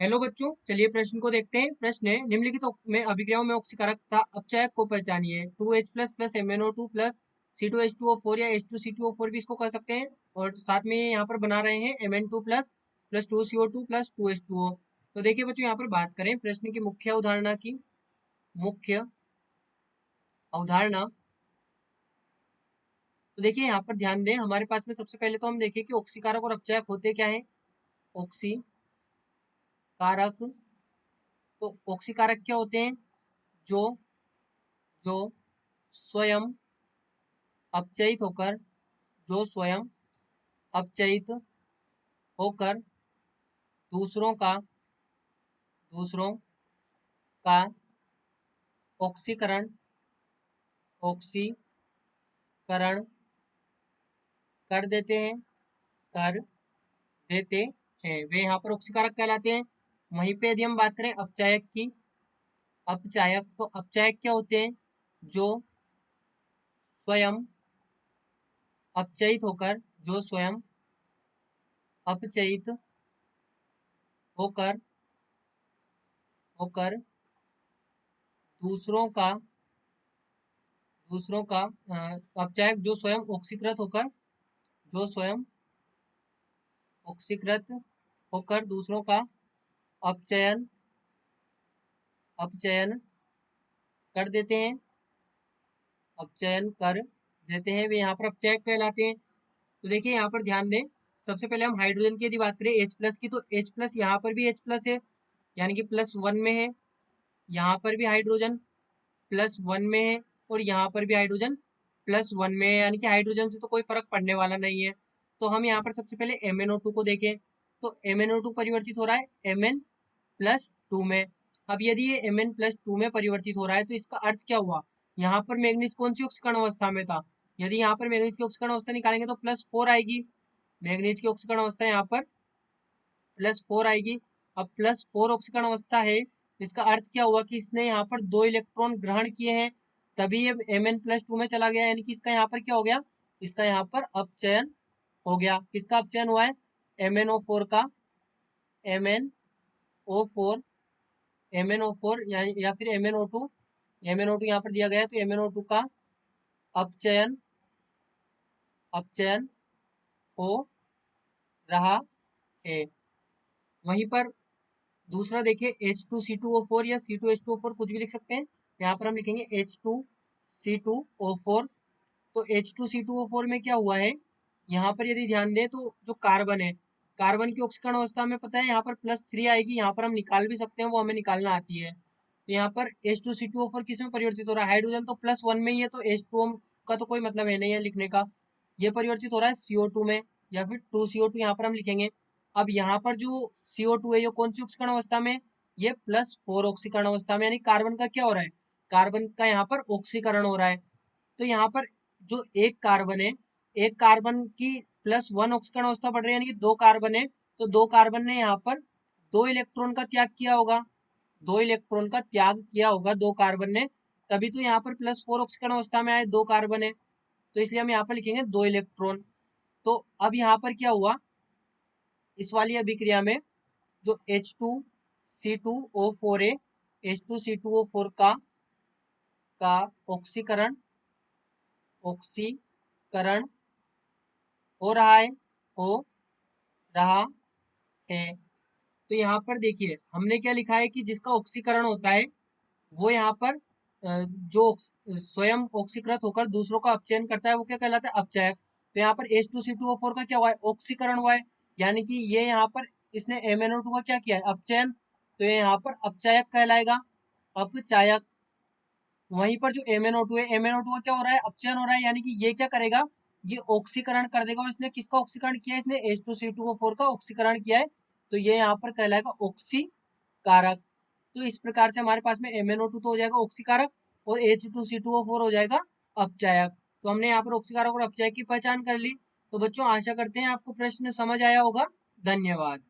Hello बच्चों, चलिए प्रश्न को देखते हैं। प्रश्न है, निम्नलिखित में अभिक्रियाओं में ऑक्सीकारक तथा अपचायक को पहचानिए। 2H plus plus MnO2 plus C2H2O4 या H2C2O4 भी इसको कह सकते हैं। और साथ में यहाँ पर बना रहे हैं Mn2 plus plus 2CO2 plus 2H2O। तो देखिए बच्चों, यहाँ पर बात करें प्रश्न की मुख्य अवधारणा की। मुख्य अवधारणा तो देखिए यहाँ पर ध्यान दें, हमारे पास में सबसे पहले तो हम देखें कि ऑक्सीकारक और अपचायक होते क्या है। ऑक्सीकारक, तो ऑक्सीकारक क्या होते हैं? जो जो स्वयं अपचयित होकर जो स्वयं अपचयित होकर दूसरों का ऑक्सीकरण ऑक्सीकरण कर देते हैं कर देते हैं वे यहाँ पर ऑक्सीकारक कहलाते हैं। वहीं पे यदि हम बात करें अपचायक की, अपचायक, तो अपचायक क्या होते हैं? जो स्वयं अपचयित होकर जो स्वयं अपचयित होकर होकर दूसरों का अपचायक जो स्वयं ऑक्सीकृत होकर जो स्वयं ऑक्सीकृत होकर दूसरों का अपचयन अपचयन कर देते हैं अपचयन कर देते हैं वे यहाँ पर अपचायक कहलाते हैं। तो देखिए यहाँ पर ध्यान दें, सबसे पहले हम हाइड्रोजन की यदि बात करें H प्लस की, तो H प्लस यहाँ पर भी H प्लस है, यानी कि +1 में है। यहाँ पर भी हाइड्रोजन +1 में है और यहाँ पर भी हाइड्रोजन +1 में है, यानी कि हाइड्रोजन से तो कोई फर्क पड़ने वाला नहीं है। तो हम यहाँ पर सबसे पहले MnO2 को देखें, तो MnO2 परिवर्तित हो रहा है Mn+2 में। अब यदि ये Mn+2 में परिवर्तित हो रहा है तो इसका अर्थ क्या हुआ? यहाँ पर मैग्नीज कौन सी ऑक्सीकरण अवस्था में था? यदि यहाँ पर मैग्नीज की ऑक्सीकरण अवस्था निकालेंगे तो +4 आएगी। मैग्नीज की ऑक्सीकरण अवस्था यहाँ पर +4 आएगी। अब +4 ऑक्सीकरण अवस्था है, इसका अर्थ क्या हुआ कि इसने यहाँ पर 2 इलेक्ट्रॉन ग्रहण किए हैं, तभी ये Mn+2 में चला गया, यानी कि इसका यहाँ पर क्या हो गया? इसका यहाँ पर अपचयन हो गया। किसका अपचयन हुआ है? MnO4 का। MnO4 MnO4 यानी या फिर MnO2 यहाँ पर दिया गया है, तो MnO2 का अपचयन अपचयन हो रहा है। वहीं पर दूसरा देखिए H2C2O4 या C2H2O4 कुछ भी लिख सकते हैं। यहाँ पर हम लिखेंगे H2C2O4। तो H2C2O4 में क्या हुआ है? यहाँ पर यदि ध्यान दें तो जो कार्बन है, कार्बन की ऑक्सीकरण अवस्था में पता है यहाँ पर +3 आएगी। यहाँ पर हम निकाल भी सकते हैं, वो हमें निकालना आती है। तो यहाँ पर H2C2O4 किस में परिवर्तित हो रहा है? हाइड्रोजन तो +1 में ही है, तो H2O का तो कोई मतलब है नहीं है लिखने का। ये परिवर्तित हो रहा है CO2 में, या फिर 2CO2 यहाँ पर हम लिखेंगे। अब यहाँ पर जो CO2 है ये कौन सी ऑक्सीकरण अवस्था में? ये +4 ऑक्सीकरण अवस्था में, यानी कार्बन का क्या हो रहा है? कार्बन का यहाँ पर ऑक्सीकरण हो रहा है। तो यहाँ पर जो एक कार्बन है, एक कार्बन की +1 ऑक्सीकरण अवस्था बढ़ रही है, यानी कि 2 कार्बन है, तो 2 कार्बन ने यहाँ पर 2 इलेक्ट्रॉन का त्याग किया होगा। 2 इलेक्ट्रॉन का त्याग किया होगा 2 कार्बन ने, तभी तो यहाँ पर +4 ऑक्सीकरण अवस्था में आए 2 कार्बन है। तो इसलिए हम यहाँ पर लिखेंगे 2 इलेक्ट्रॉन। तो अब यहाँ पर क्या हुआ? इस वाली अभिक्रिया में जो H2C2O4 है, H2C2O4 का ऑक्सीकरण ऑक्सीकरण हो रहा है हो रहा है। तो यहाँ पर देखिए हमने क्या लिखा है कि जिसका ऑक्सीकरण होता है वो यहाँ पर जो स्वयं ऑक्सीकृत होकर दूसरों का अपचयन करता है वो क्या कहलाता है? अपचायक। तो यहाँ पर H2C2O4 का क्या हुआ है? ऑक्सीकरण हुआ है, यानी कि ये यहाँ पर इसने MnO2 का क्या किया है? अपचयन। तो ये यहाँ पर अपचायक कहलाएगा, अपचायक। वहीं पर जो MnO2 है, MnO2 का क्या हो रहा है? अपचयन हो रहा है, यानी कि ये क्या करेगा? ये ऑक्सीकरण कर देगा। और इसने किसका ऑक्सीकरण किया है? इसने H2C2O4 का ऑक्सीकरण किया है, तो ये यहाँ पर कहलाएगा ऑक्सीकारक। तो इस प्रकार से हमारे पास में MnO2 तो हो जाएगा ऑक्सीकारक और H2C2O4 हो जाएगा अपचायक। तो हमने यहाँ पर ऑक्सीकारक और अपचायक की पहचान कर ली। तो बच्चों आशा करते हैं आपको प्रश्न समझ आया होगा। धन्यवाद।